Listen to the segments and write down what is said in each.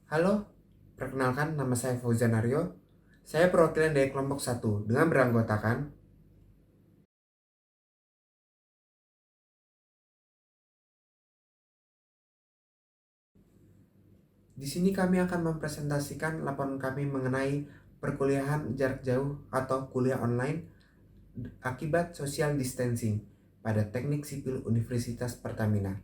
Halo, perkenalkan nama saya Fauzan Aryo. Saya perwakilan dari kelompok 1 dengan beranggotakan di sini kami akan mempresentasikan laporan kami mengenai perkuliahan jarak jauh atau kuliah online akibat social distancing pada Teknik Sipil Universitas Pertamina.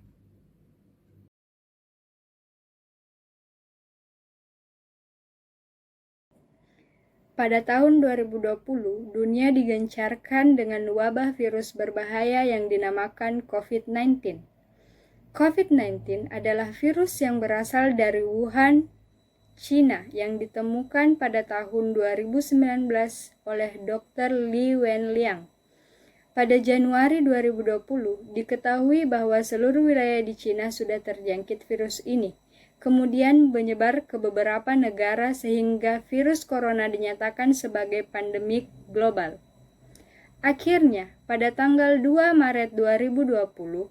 Pada tahun 2020, dunia digencarkan dengan wabah virus berbahaya yang dinamakan COVID-19. COVID-19 adalah virus yang berasal dari Wuhan, China yang ditemukan pada tahun 2019 oleh Dr. Li Wenliang. Pada Januari 2020, diketahui bahwa seluruh wilayah di China sudah terjangkit virus ini. Kemudian menyebar ke beberapa negara sehingga virus corona dinyatakan sebagai pandemik global. Akhirnya, pada tanggal 2 Maret 2020,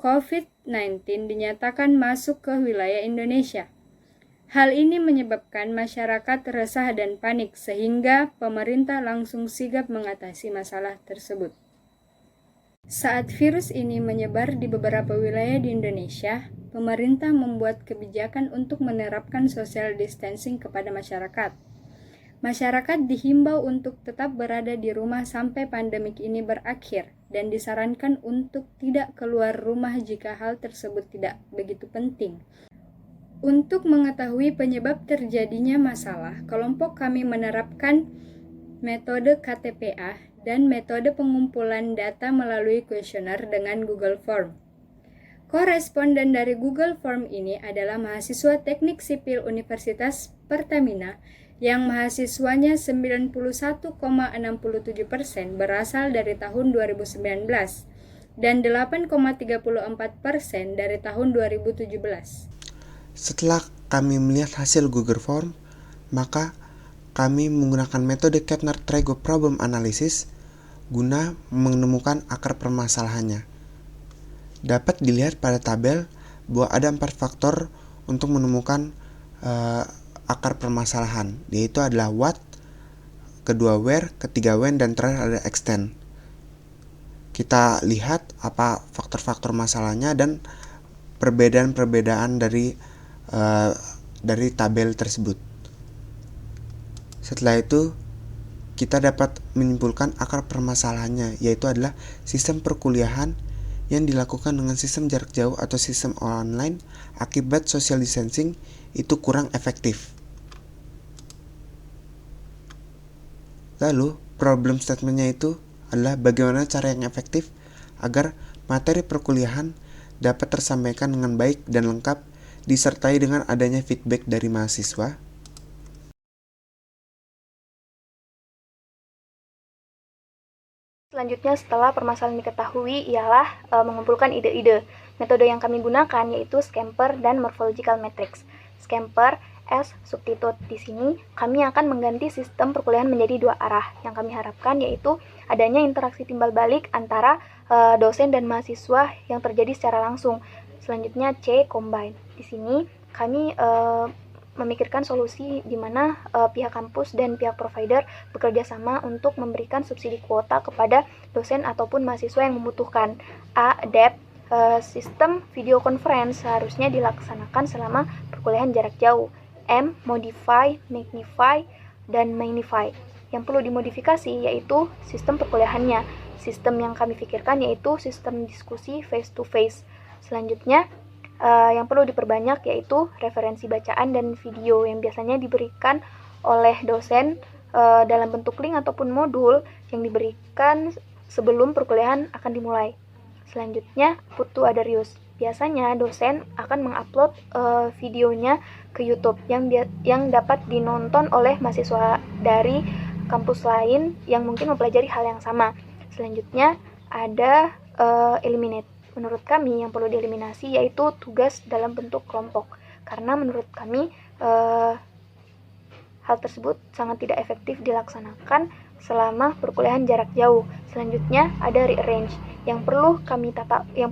COVID-19 dinyatakan masuk ke wilayah Indonesia. Hal ini menyebabkan masyarakat resah dan panik sehingga pemerintah langsung sigap mengatasi masalah tersebut. Saat virus ini menyebar di beberapa wilayah di Indonesia, pemerintah membuat kebijakan untuk menerapkan social distancing kepada masyarakat. Masyarakat dihimbau untuk tetap berada di rumah sampai pandemik ini berakhir dan disarankan untuk tidak keluar rumah jika hal tersebut tidak begitu penting. Untuk mengetahui penyebab terjadinya masalah, kelompok kami menerapkan metode KTPA dan metode pengumpulan data melalui kuesioner dengan Google Form. Koresponden dari Google Form ini adalah mahasiswa Teknik Sipil Universitas Pertamina yang mahasiswanya 91,67% berasal dari tahun 2019 dan 8,34% dari tahun 2017. Setelah kami melihat hasil Google Form, maka kami menggunakan metode Kapner-Trego Problem Analysis guna menemukan akar permasalahannya. Dapat dilihat pada tabel bahwa ada 4 faktor untuk menemukan akar permasalahan, yaitu adalah what, kedua where, ketiga when, dan terakhir ada extend. Kita lihat apa faktor-faktor masalahnya dan perbedaan-perbedaan dari tabel tersebut. Setelah itu, kita dapat menyimpulkan akar permasalahannya, yaitu adalah sistem perkuliahan yang dilakukan dengan sistem jarak jauh atau sistem online akibat social distancing itu kurang efektif. Lalu, problem statementnya itu adalah bagaimana cara yang efektif agar materi perkuliahan dapat tersampaikan dengan baik dan lengkap disertai dengan adanya feedback dari mahasiswa. Selanjutnya, setelah permasalahan diketahui, ialah mengumpulkan ide-ide. Metode yang kami gunakan yaitu Scamper dan Morphological Matrix. Scamper as substitute. Di sini kami akan mengganti sistem perkuliahan menjadi 2 arah. Yang kami harapkan yaitu adanya interaksi timbal balik antara dosen dan mahasiswa yang terjadi secara langsung. Selanjutnya C combine. Di sini kami memikirkan solusi di mana pihak kampus dan pihak provider bekerja sama untuk memberikan subsidi kuota kepada dosen ataupun mahasiswa yang membutuhkan. A. Adapt. Sistem video conference seharusnya dilaksanakan selama perkuliahan jarak jauh. M. Modify, magnify, dan magnify. Yang perlu dimodifikasi yaitu sistem perkuliahannya. Sistem yang kami pikirkan yaitu sistem diskusi face to face. Selanjutnya, yang perlu diperbanyak yaitu referensi bacaan dan video yang biasanya diberikan oleh dosen dalam bentuk link ataupun modul yang diberikan sebelum perkuliahan akan dimulai. Selanjutnya, put to other use. Biasanya dosen akan mengupload videonya ke YouTube yang dapat dinonton oleh mahasiswa dari kampus lain yang mungkin mempelajari hal yang sama. Selanjutnya, ada eliminate. Menurut kami yang perlu dieliminasi yaitu tugas dalam bentuk kelompok. Karena menurut kami hal tersebut sangat tidak efektif dilaksanakan selama perkuliahan jarak jauh. Selanjutnya ada rearrange. Yang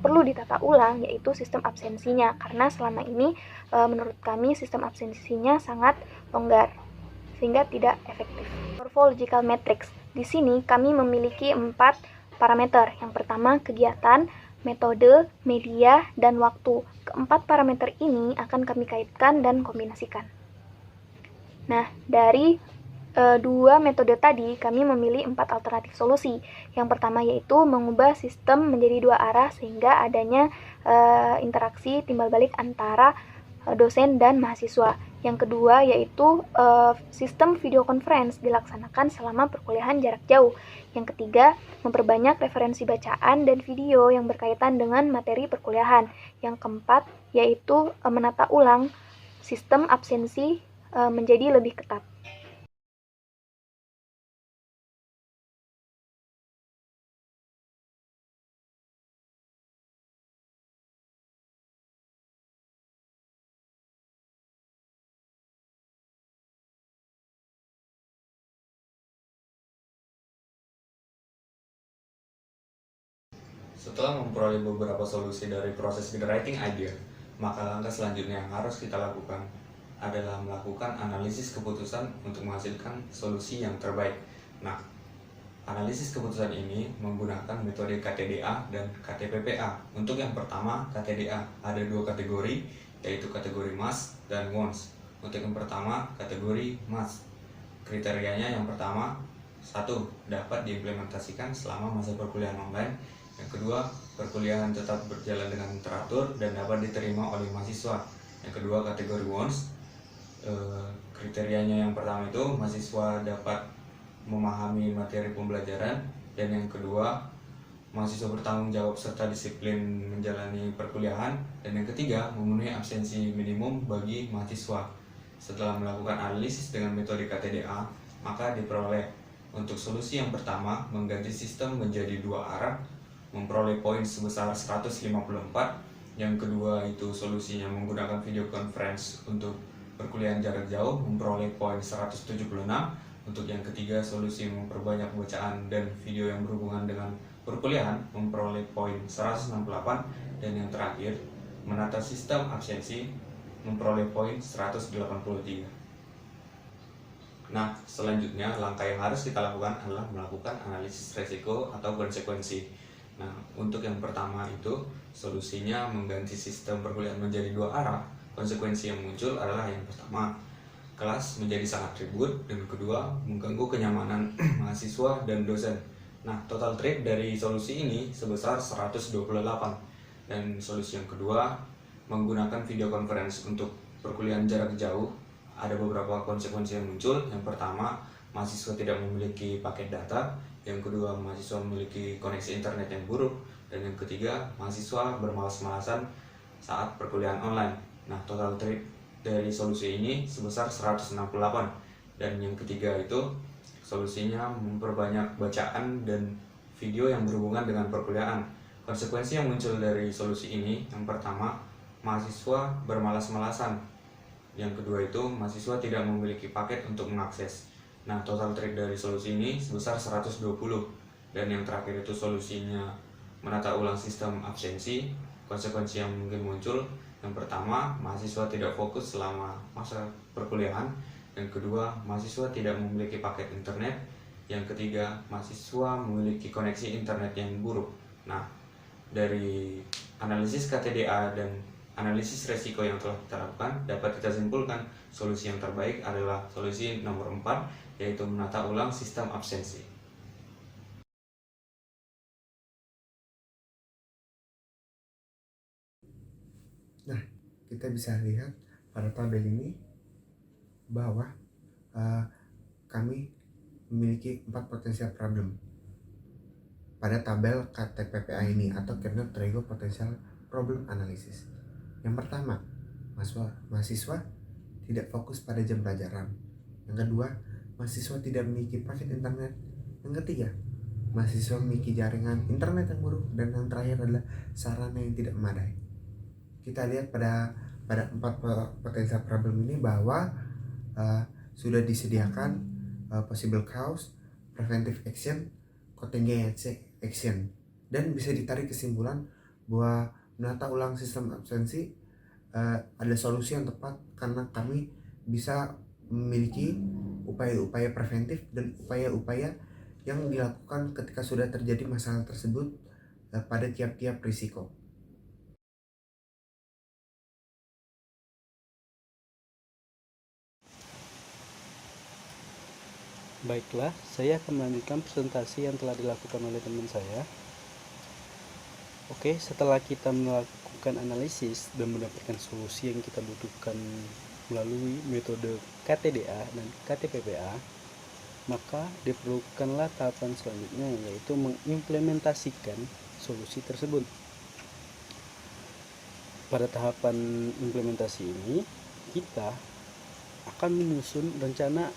perlu ditata ulang yaitu sistem absensinya, karena selama ini menurut kami sistem absensinya sangat longgar sehingga tidak efektif. Morphological matrix. Di sini kami memiliki 4 parameter. Yang pertama kegiatan, metode, media, dan waktu. Keempat parameter ini akan kami kaitkan dan kombinasikan. Nah, dari 2 metode tadi, kami memilih 4 alternatif solusi. Yang pertama yaitu mengubah sistem menjadi 2 arah sehingga adanya interaksi timbal balik antara dosen dan mahasiswa. Yang kedua yaitu sistem video conference dilaksanakan selama perkuliahan jarak jauh. Yang ketiga, memperbanyak referensi bacaan dan video yang berkaitan dengan materi perkuliahan. Yang keempat yaitu menata ulang sistem absensi menjadi lebih ketat. Setelah memperoleh beberapa solusi dari proses generating idea, maka langkah selanjutnya yang harus kita lakukan adalah melakukan analisis keputusan untuk menghasilkan solusi yang terbaik. Nah, analisis keputusan ini menggunakan metode KTDA dan KTPPA. Untuk yang pertama, KTDA ada 2 kategori, yaitu kategori must dan wants. Untuk yang pertama, kategori must. Kriterianya yang pertama, 1. Dapat diimplementasikan selama masa perkuliahan online. Yang kedua, perkuliahan tetap berjalan dengan teratur dan dapat diterima oleh mahasiswa. Yang kedua, kategori wants. Kriterianya yang pertama itu mahasiswa dapat memahami materi pembelajaran, dan yang kedua, mahasiswa bertanggung jawab serta disiplin menjalani perkuliahan, dan yang ketiga, memenuhi absensi minimum bagi mahasiswa. Setelah melakukan analisis dengan metode KTDA, maka diperoleh untuk solusi yang pertama mengganti sistem menjadi 2 arah, memperoleh poin sebesar 154. Yang kedua itu solusinya menggunakan video conference untuk perkuliahan jarak jauh, memperoleh poin 176. Untuk yang ketiga solusi memperbanyak bacaan dan video yang berhubungan dengan perkuliahan, memperoleh poin 168. Dan yang terakhir, menata sistem absensi, memperoleh poin 183. Nah, selanjutnya langkah yang harus kita lakukan adalah melakukan analisis resiko atau konsekuensi. Nah, untuk yang pertama itu solusinya mengganti sistem perkuliahan menjadi 2 arah. Konsekuensi yang muncul adalah yang pertama, kelas menjadi sangat ribut, dan kedua, mengganggu kenyamanan mahasiswa dan dosen. Nah, total trip dari solusi ini sebesar 128. Dan solusi yang kedua, menggunakan video conference untuk perkuliahan jarak jauh. Ada beberapa konsekuensi yang muncul. Yang pertama, mahasiswa tidak memiliki paket data. Yang kedua, mahasiswa memiliki koneksi internet yang buruk. Dan yang ketiga, mahasiswa bermalas-malasan saat perkuliahan online. Nah, total trip dari solusi ini sebesar 168. Dan yang ketiga itu solusinya memperbanyak bacaan dan video yang berhubungan dengan perkuliahan. Konsekuensi yang muncul dari solusi ini, yang pertama, mahasiswa bermalas-malasan. Yang kedua itu mahasiswa tidak memiliki paket untuk mengakses. Nah, total trip dari solusi ini sebesar 120. Dan yang terakhir itu solusinya menata ulang sistem absensi. Konsekuensi yang mungkin muncul, yang pertama, mahasiswa tidak fokus selama masa perkuliahan. Yang kedua, mahasiswa tidak memiliki paket internet. Yang ketiga, mahasiswa memiliki koneksi internet yang buruk. Nah, dari analisis KTDA dan analisis resiko yang telah kita lakukan, dapat kita simpulkan solusi yang terbaik adalah solusi nomor 4, yaitu menata ulang sistem absensi. Nah, kita bisa lihat pada tabel ini bahwa kami memiliki 4 potensial problem pada tabel KTPPA ini atau Kernel Trigo Potential Problem Analysis. Yang pertama, mahasiswa tidak fokus pada jam pelajaran. Yang kedua, mahasiswa tidak memiliki paket internet. Yang ketiga, mahasiswa memiliki jaringan internet yang buruk. Dan yang terakhir adalah sarana yang tidak memadai. Kita lihat pada 4 potensial problem ini bahwa sudah disediakan possible cause, preventive action, contingent action. Dan bisa ditarik kesimpulan bahwa menata ulang sistem absensi ada solusi yang tepat karena kami bisa memiliki upaya-upaya preventif dan upaya-upaya yang dilakukan ketika sudah terjadi masalah tersebut pada tiap-tiap risiko. Baiklah, saya akan melanjutkan presentasi yang telah dilakukan oleh teman saya. Oke, setelah kita melakukan analisis dan mendapatkan solusi yang kita butuhkan melalui metode KTDA dan KTPPA, maka diperlukanlah tahapan selanjutnya, yaitu mengimplementasikan solusi tersebut. Pada tahapan implementasi ini, kita akan menyusun rencana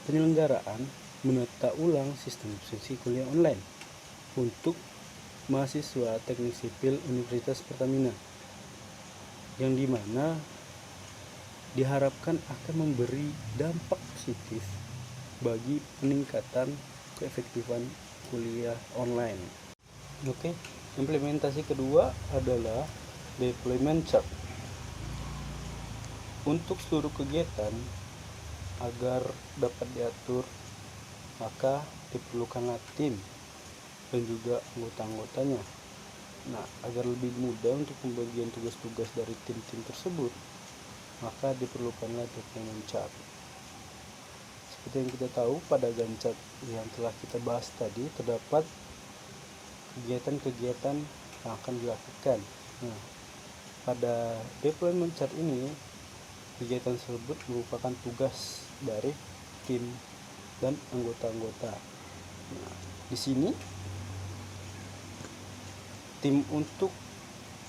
penyelenggaraan menata ulang sistem absensi kuliah online untuk mahasiswa teknik sipil Universitas Pertamina, yang dimana diharapkan akan memberi dampak positif bagi peningkatan keefektifan kuliah online. Oke, implementasi kedua adalah deployment chart. Untuk seluruh kegiatan agar dapat diatur, maka diperlukanlah tim dan juga anggota-anggotanya. Nah, agar lebih mudah untuk pembagian tugas-tugas dari tim-tim tersebut, maka diperlukanlah deployment chart. Seperti yang kita tahu, pada Gantt chart yang telah kita bahas tadi terdapat kegiatan-kegiatan yang akan dilakukan. Nah, pada deployment chart ini, kegiatan tersebut merupakan tugas dari tim dan anggota-anggota. Nah, di sini tim untuk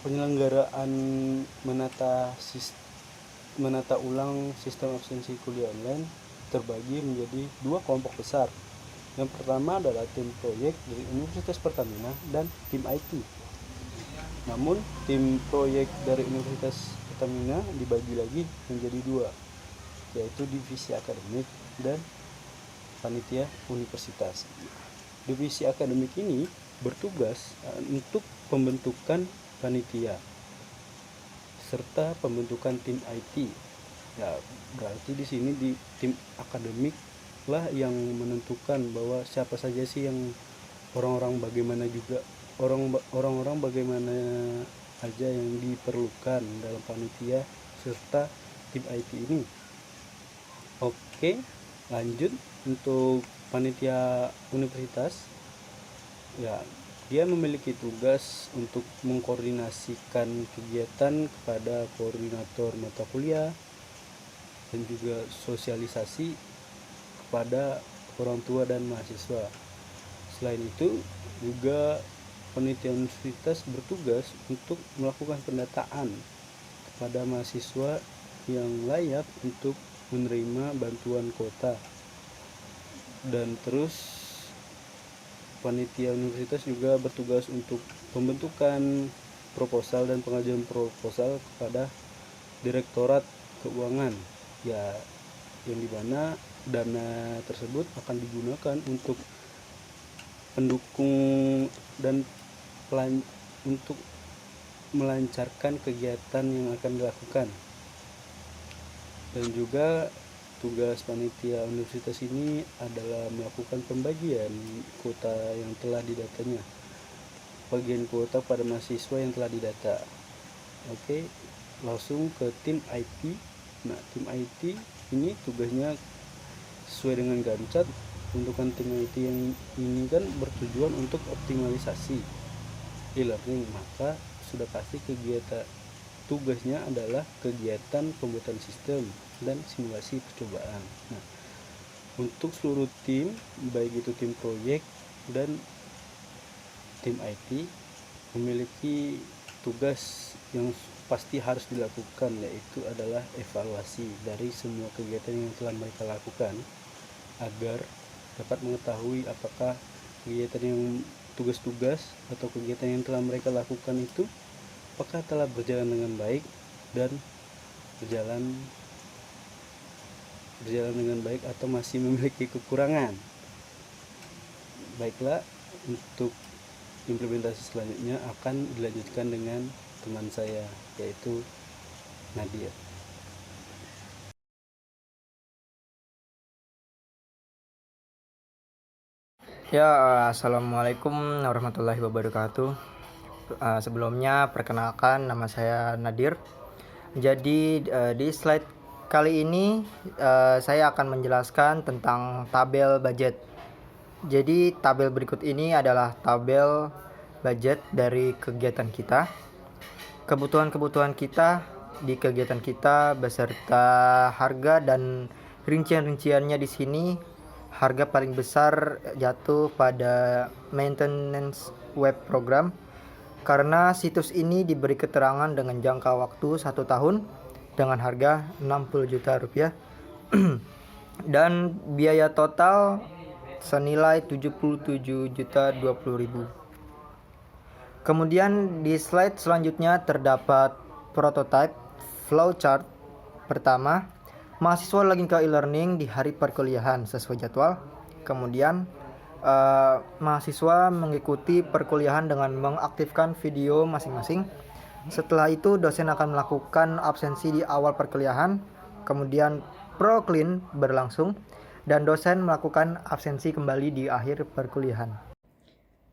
penyelenggaraan menata ulang sistem absensi kuliah online terbagi menjadi dua kelompok besar. Yang pertama adalah tim proyek dari Universitas Pertamina dan tim IT. Namun tim proyek dari Universitas Pertamina dibagi lagi menjadi dua, yaitu divisi akademik dan panitia universitas. Divisi akademik ini bertugas untuk pembentukan panitia serta pembentukan tim IT. Ya, berarti di sini di tim akademik lah yang menentukan bahwa siapa saja sih yang orang-orang bagaimana aja yang diperlukan dalam panitia serta tim IT ini. Oke, lanjut untuk panitia universitas. Ya, dia memiliki tugas untuk mengkoordinasikan kegiatan kepada koordinator mata kuliah dan juga sosialisasi kepada orang tua dan mahasiswa. Selain itu, juga panitia universitas bertugas untuk melakukan pendataan kepada mahasiswa yang layak untuk menerima bantuan kuota. Dan terus panitia universitas juga bertugas untuk pembentukan proposal dan pengajuan proposal kepada Direktorat Keuangan, ya, yang dimana dana tersebut akan digunakan untuk pendukung dan untuk melancarkan kegiatan yang akan dilakukan. Dan juga tugas panitia universitas ini adalah melakukan pembagian kuota yang telah didatanya, bagian kuota pada mahasiswa yang telah didata. Oke, langsung ke tim IT. Nah, tim IT ini tugasnya sesuai dengan Gantt chart. Pembentukan tim IT yang ini kan bertujuan untuk optimalisasi e-learning, maka sudah pasti tugasnya adalah kegiatan pembuatan sistem dan simulasi percobaan. Nah, untuk seluruh tim, baik itu tim proyek dan tim IT, memiliki tugas yang pasti harus dilakukan, yaitu adalah evaluasi dari semua kegiatan yang telah mereka lakukan agar dapat mengetahui apakah kegiatan yang tugas-tugas atau kegiatan yang telah mereka lakukan itu apakah telah berjalan dengan baik dan berjalan dengan baik atau masih memiliki kekurangan. Baiklah, untuk implementasi selanjutnya akan dilanjutkan dengan teman saya, yaitu Nadia. Ya, assalamualaikum warahmatullahi wabarakatuh. Sebelumnya perkenalkan, nama saya Nadir. Jadi di slide kali ini saya akan menjelaskan tentang tabel budget. Jadi tabel berikut ini adalah tabel budget dari kegiatan kita. Kebutuhan-kebutuhan kita di kegiatan kita beserta harga dan rincian-rinciannya di sini. Harga paling besar jatuh pada maintenance web program karena situs ini diberi keterangan dengan jangka waktu 1 tahun dengan harga 60 juta rupiah dan biaya total senilai 77 juta 20 ribu. Kemudian di slide selanjutnya terdapat prototype flowchart. Pertama, mahasiswa login ke e-learning di hari perkuliahan sesuai jadwal. Kemudian mahasiswa mengikuti perkuliahan dengan mengaktifkan video masing-masing. Setelah itu dosen akan melakukan absensi di awal perkuliahan. Kemudian pro-clean berlangsung dan dosen melakukan absensi kembali di akhir perkuliahan.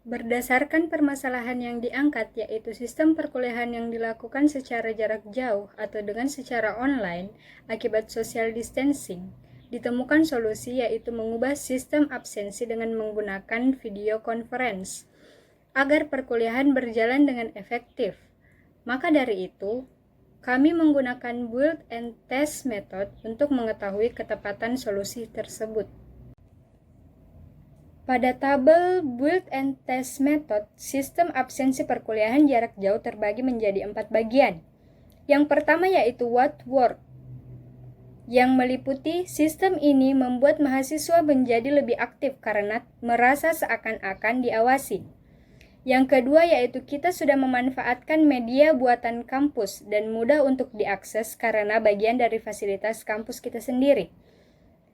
Berdasarkan permasalahan yang diangkat, yaitu sistem perkuliahan yang dilakukan secara jarak jauh atau dengan secara online akibat social distancing, ditemukan solusi yaitu mengubah sistem absensi dengan menggunakan video conference agar perkuliahan berjalan dengan efektif. Maka dari itu, kami menggunakan build and test method untuk mengetahui ketepatan solusi tersebut. Pada tabel build and test method, sistem absensi perkuliahan jarak jauh terbagi menjadi 4 bagian. Yang pertama yaitu what work, yang meliputi sistem ini membuat mahasiswa menjadi lebih aktif karena merasa seakan-akan diawasi. Yang kedua yaitu kita sudah memanfaatkan media buatan kampus dan mudah untuk diakses karena bagian dari fasilitas kampus kita sendiri.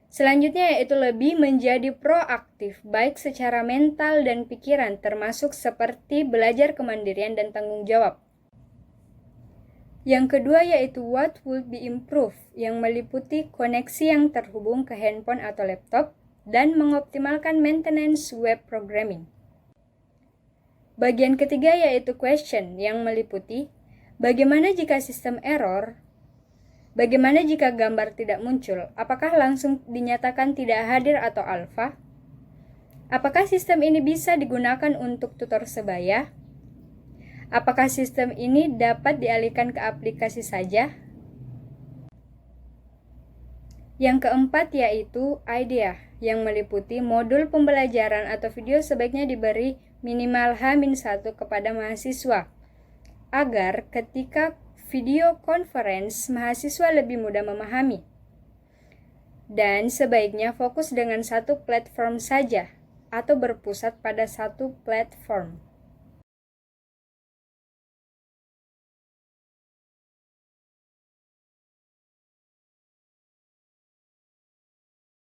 Selanjutnya yaitu lebih menjadi proaktif, baik secara mental dan pikiran, termasuk seperti belajar kemandirian dan tanggung jawab. Yang kedua yaitu what would be improved, yang meliputi koneksi yang terhubung ke handphone atau laptop, dan mengoptimalkan maintenance web programming. Bagian ketiga yaitu question, yang meliputi bagaimana jika sistem error. Bagaimana jika gambar tidak muncul? Apakah langsung dinyatakan tidak hadir atau alfa? Apakah sistem ini bisa digunakan untuk tutor sebaya? Apakah sistem ini dapat dialihkan ke aplikasi saja? Yang keempat yaitu idea, yang meliputi modul pembelajaran atau video sebaiknya diberi minimal H-1 kepada mahasiswa, agar ketika video conference mahasiswa lebih mudah memahami. Dan sebaiknya fokus dengan satu platform saja atau berpusat pada satu platform.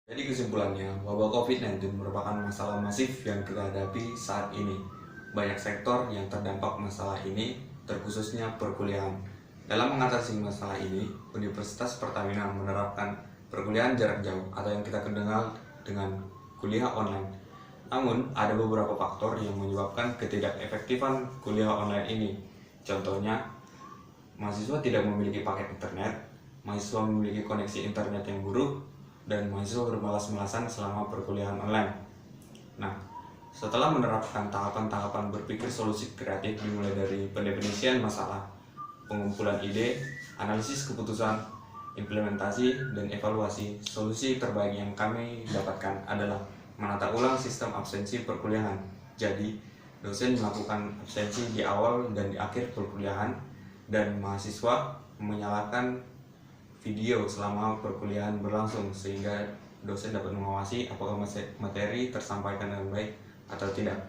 Jadi kesimpulannya, wabah COVID-19 merupakan masalah masif yang kita hadapi saat ini. Banyak sektor yang terdampak masalah ini, terkhususnya perkuliahan. Dalam mengatasi masalah ini, Universitas Pertamina menerapkan perkuliahan jarak jauh atau yang kita kenal dengan kuliah online. Namun, ada beberapa faktor yang menyebabkan ketidakefektifan kuliah online ini. Contohnya, mahasiswa tidak memiliki paket internet, mahasiswa memiliki koneksi internet yang buruk, dan mahasiswa bermalas-malasan selama perkuliahan online. Nah, setelah menerapkan tahapan-tahapan berpikir solusi kreatif dimulai dari pendefinisian masalah, pengumpulan ide, analisis keputusan, implementasi, dan evaluasi, solusi terbaik yang kami dapatkan adalah menata ulang sistem absensi perkuliahan. Jadi, dosen melakukan absensi di awal dan di akhir perkuliahan, dan mahasiswa menyalakan video selama perkuliahan berlangsung sehingga dosen dapat mengawasi apakah materi tersampaikan dengan baik atau tidak.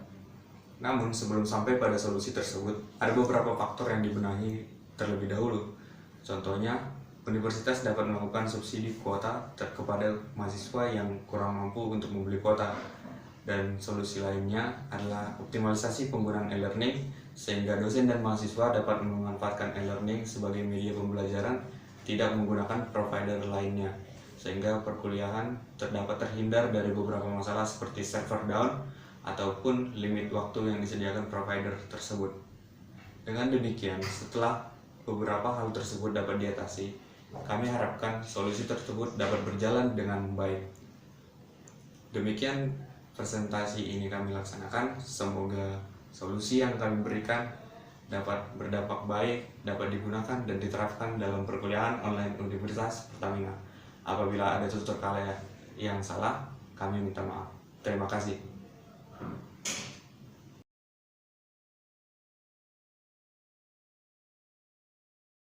Namun, sebelum sampai pada solusi tersebut, ada beberapa faktor yang dibenahi terlebih dahulu. Contohnya, universitas dapat melakukan subsidi kuota kepada mahasiswa yang kurang mampu untuk membeli kuota. Dan solusi lainnya adalah optimalisasi penggunaan e-learning sehingga dosen dan mahasiswa dapat memanfaatkan e-learning sebagai media pembelajaran tidak menggunakan provider lainnya, sehingga perkuliahan dapat terhindar dari beberapa masalah seperti server down ataupun limit waktu yang disediakan provider tersebut. Dengan demikian, setelah beberapa hal tersebut dapat diatasi, kami harapkan solusi tersebut dapat berjalan dengan baik. Demikian presentasi ini kami laksanakan. Semoga solusi yang kami berikan dapat berdampak baik, dapat digunakan dan diterapkan dalam perkuliahan online Universitas Pertamina. Apabila ada tutur kata yang salah, kami minta maaf. Terima kasih.